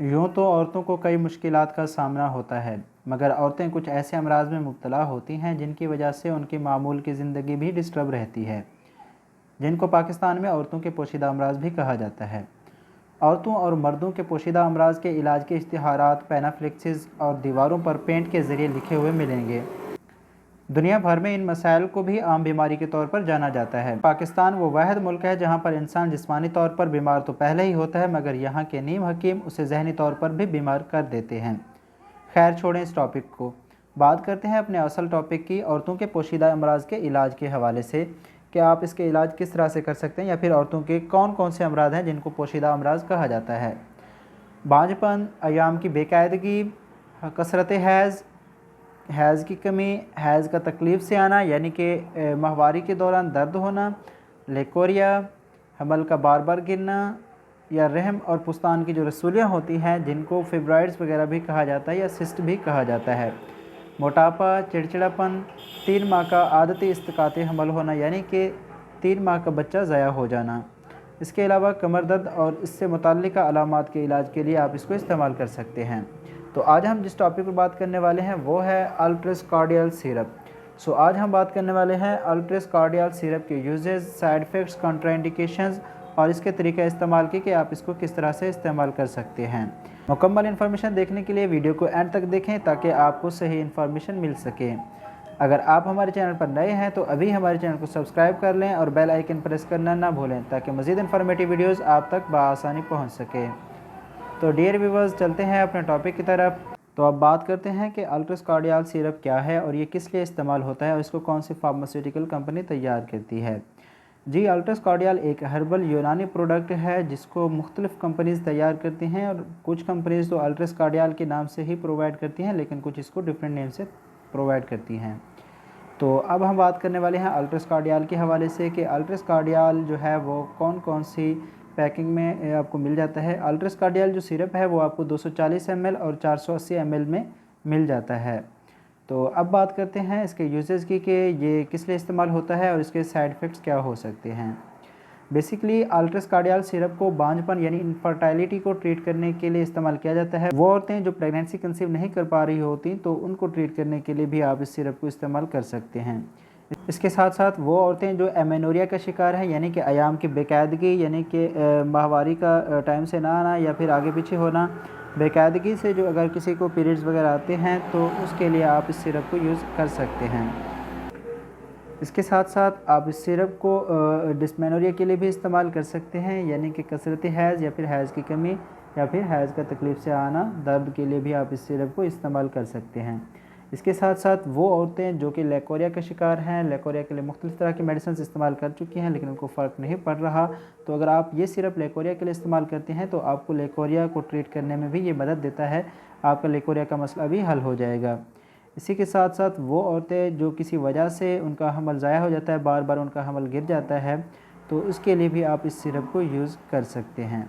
यूँ तो औरतों को कई मुश्किलात का सामना होता है, मगर औरतें कुछ ऐसे अमराज में मुब्तला होती हैं जिनकी वजह से उनकी मामूल की ज़िंदगी भी डिस्टर्ब रहती है, जिनको पाकिस्तान में औरतों के पोशीदा अमराज भी कहा जाता है। औरतों और मर्दों के पोशीदा अमराज के इलाज के इश्तिहारात पैनाफ्लेक्सिस और दीवारों पर पेंट के ज़रिए लिखे हुए मिलेंगे। दुनिया भर में इन मसाइल को भी आम बीमारी के तौर पर जाना जाता है। पाकिस्तान वो वाहिद मुल्क है जहाँ पर इंसान जिस्मानी तौर पर बीमार तो पहले ही होता है, मगर यहाँ के नीम हकीम उसे जहनी तौर पर भी बीमार कर देते हैं। खैर छोड़ें इस टॉपिक को, बात करते हैं अपने असल टॉपिक की, औरतों के पोशीदा अमराज के इलाज के हवाले से कि आप इसके इलाज किस तरह से कर सकते हैं, या फिर औरतों के कौन कौन से अमराज हैं जिनको पोशीदा अमराज कहा जाता है। बांझपन, अयाम की बेकायदगी, कसरत हैज़ की कमी, हैज़ का तकलीफ़ से आना यानी कि माहवारी के दौरान दर्द होना, लेकोरिया, हमल का बार बार गिरना, या रहम और पुस्तान की जो रसूलियाँ होती हैं जिनको फिब्राइड्स वगैरह भी कहा जाता है या सिस्ट भी कहा जाता है, मोटापा, चिड़चिड़ापन, 3 माह का आदती इस्तिकात हमल होना यानी कि 3 माह का बच्चा ज़ाया हो जाना। इसके अलावा कमर दर्द और इससे मुताल्लिका अलामात के इलाज के लिए आप इसको इस्तेमाल कर सकते हैं। तो आज हम जिस टॉपिक पर बात करने वाले हैं वो है अल्ट्रस कार्डियल सिरप। आज हम बात करने वाले हैं अल्ट्रस कार्डियल सिरप के यूजेस, साइड इफ़ेक्ट्स, कॉन्ट्राइंडिकेशंस और इसके तरीका इस्तेमाल की कि आप इसको किस तरह से इस्तेमाल कर सकते हैं। मुकम्मल इन्फॉर्मेशन देखने के लिए वीडियो को एंड तक देखें ताकि आपको सही इन्फॉर्मेशन मिल सके। अगर आप हमारे चैनल पर नए हैं तो अभी हमारे चैनल को सब्सक्राइब कर लें और बेल आइकन प्रेस करना ना भूलें ताकि मज़ीद इन्फॉर्मेटिव वीडियोज़ आप तक बआसानी पहुँच सके। तो डियर व्यूवर्स, चलते हैं अपने टॉपिक की तरफ। तो अब बात करते हैं कि अल्ट्रस कार्डियल सिरप क्या है और ये किस लिए इस्तेमाल होता है और इसको कौन सी फार्मास्यूटिकल कंपनी तैयार करती है। जी, अल्ट्रस कार्डियल एक हर्बल यूनानी प्रोडक्ट है जिसको मुख्तलिफ़ कंपनीज़ तैयार करती हैं, और कुछ कंपनीज़ तो अल्ट्रस कार्डियल के नाम से ही प्रोवाइड करती हैं, लेकिन कुछ इसको डिफरेंट नेम से प्रोवाइड करती हैं। तो अब हम बात करने वाले हैं अल्ट्रस कार्डियल के हवाले से कि अल्ट्रस कार्डियल जो है वो कौन कौन सी पैकिंग में आपको मिल जाता है। अल्ट्रस कार्डियल जो सिरप है वो आपको 240 ml और 480 ml में मिल जाता है। तो अब बात करते हैं इसके यूजेस की कि ये किस लिए इस्तेमाल होता है और इसके साइड इफ़ेक्ट्स क्या हो सकते हैं। बेसिकली अल्ट्रस कार्डियल सिरप को बांझपन यानी इनफर्टाइलिटी को ट्रीट करने के लिए इस्तेमाल किया जाता है। वो औरतें जो प्रेगनेंसी कंसीव नहीं कर पा रही होती तो उनको ट्रीट करने के लिए भी आप इस सिरप को इस्तेमाल कर सकते हैं। इसके साथ साथ वो औरतें जो एमेनोरिया का शिकार हैं यानी कि अयाम की बेकायदगी यानी कि माहवारी का टाइम से ना आना या फिर आगे पीछे होना, बेकायदगी से जो अगर किसी को पीरियड्स वगैरह आते हैं तो उसके लिए आप इस सिरप को यूज़ कर सकते हैं। इसके साथ साथ आप इस सिरप को डिस्मेनोरिया के लिए भी इस्तेमाल कर सकते हैं यानी कि कसरत हैज़ या फिर हैज़ की कमी या फिर हैज़ का तकलीफ़ से आना, दर्द के लिए भी आप इस सिरप को इस्तेमाल कर सकते हैं। इसके साथ साथ वो औरतें जो कि लेकोरिया का शिकार हैं, लेकोरिया के लिए मुख्तलिफ़ तरह की मेडिसिन इस्तेमाल कर चुकी हैं लेकिन उनको फ़र्क नहीं पड़ रहा, तो अगर आप ये सिरप लेकोरिया के लिए इस्तेमाल करते हैं तो आपको लेकोरिया को ट्रीट करने में भी ये मदद देता है, आपका लेकोरिया का मसला भी हल हो जाएगा। इसी के साथ साथ वो औरतें जो किसी वजह से उनका हमल ज़ाया हो जाता है, बार बार उनका हमल गिर जाता है, तो उसके लिए भी आप इस सिरप को यूज़ कर सकते हैं।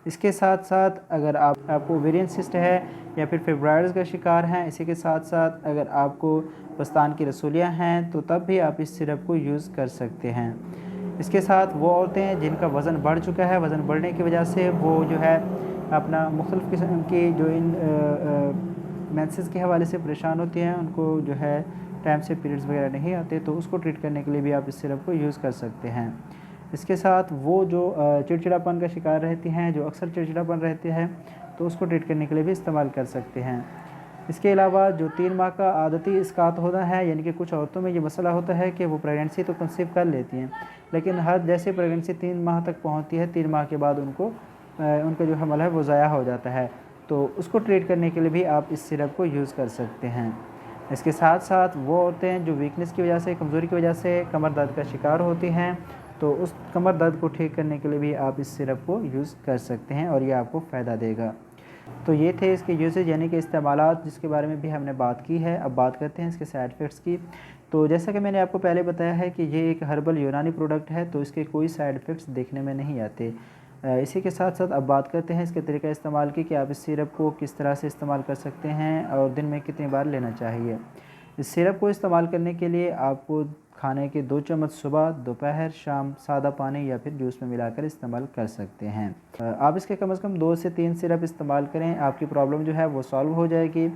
इसके साथ साथ अगर आपको ओवेरियन सिस्ट है या फिर फिब्राइड्स का शिकार हैं, इसी के साथ साथ अगर आपको पस्तान की रसूलियाँ हैं तो तब भी आप इस सिरप को यूज़ कर सकते हैं। इसके साथ वो औरतें जिनका वज़न बढ़ चुका है, वज़न बढ़ने की वजह से वो जो है अपना मुख्तलिफ़ किस्म की जो इन मेंसेस के हवाले से परेशान होती हैं, उनको जो है टाइम से पीरियड्स वगैरह नहीं आते, तो उसको ट्रीट करने के लिए भी आप इस सिरप को यूज़ कर सकते हैं। इसके साथ वो जो चिड़चिड़ापन का शिकार रहती हैं, जो अक्सर चिड़चिड़ापन रहते हैं, तो उसको ट्रीट करने के लिए भी इस्तेमाल कर सकते हैं। इसके अलावा जो 3 माह का आदती इस्कात होना है यानी कि कुछ औरतों में ये मसला होता है कि वो प्रेगनेंसी तो कंसीव कर लेती हैं लेकिन हर जैसे प्रेगनेंसी 3 माह तक पहुंचती है, 3 माह के बाद उनका जो हमल है वो ज़ाया हो जाता है, तो उसको ट्रीट करने के लिए भी आप इस सिरप को यूज़ कर सकते हैं। इसके साथ साथ वो औरतें जो वीकनेस की वजह से, कमज़ोरी की वजह से कमर दर्द का शिकार होती हैं, तो उस कमर दर्द को ठीक करने के लिए भी आप इस सिरप को यूज़ कर सकते हैं और ये आपको फ़ायदा देगा। तो ये थे इसके यूसेज यानी कि इस्तेमालात जिसके बारे में भी हमने बात की है। अब बात करते हैं इसके साइड इफ़ेक्ट्स की। तो जैसा कि मैंने आपको पहले बताया है कि ये एक हर्बल यूनानी प्रोडक्ट है, तो इसके कोई साइड इफ़ेक्ट्स देखने में नहीं आते। इसी के साथ साथ अब बात करते हैं इसके तरीका इस्तेमाल की कि आप इस सिरप को किस तरह से इस्तेमाल कर सकते हैं और दिन में कितनी बार लेना चाहिए। इस सिरप को इस्तेमाल करने के लिए आपको खाने के 2 चम्मच सुबह, दोपहर, शाम सादा पानी या फिर जूस में मिलाकर इस्तेमाल कर सकते हैं। आप इसके कम से कम 2 से 3 सिरप इस्तेमाल करें, आपकी प्रॉब्लम जो है वो सॉल्व हो जाएगी।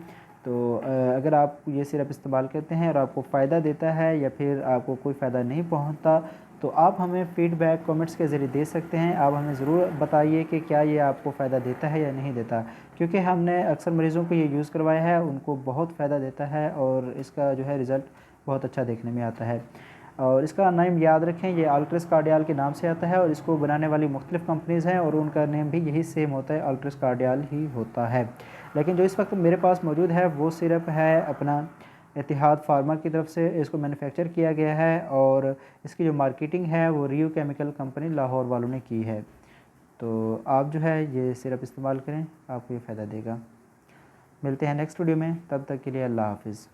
तो अगर आप ये सिरप इस्तेमाल करते हैं और आपको फ़ायदा देता है या फिर आपको कोई फ़ायदा नहीं पहुंचता, तो आप हमें फ़ीडबैक कमेंट्स के ज़रिए दे सकते हैं। आप हमें ज़रूर बताइए कि क्या ये आपको फ़ायदा देता है या नहीं देता, क्योंकि हमने अक्सर मरीज़ों को ये यूज़ करवाया है, उनको बहुत फ़ायदा देता है और इसका जो है रिज़ल्ट बहुत अच्छा देखने में आता है। और इसका नेम याद रखें, ये अल्ट्रस कार्डियल के नाम से आता है और इसको बनाने वाली मुख्तलिफ़ कंपनीज़ हैं और उनका नेम भी यही सेम होता है, अल्ट्रस कार्डियल ही होता है। लेकिन जो इस वक्त मेरे पास मौजूद है वो सिरप है अपना इतिहाद फार्मा की तरफ से इसको मैन्युफैक्चर किया गया है और इसकी जो मार्केटिंग है वो रियो केमिकल कंपनी लाहौर वालों ने की है। तो आप जो है ये सिरप इस्तेमाल करें, आपको ये फ़ायदा देगा। मिलते हैं नेक्स्ट वीडियो में, तब तक के लिए अल्लाह हाफ़िज़।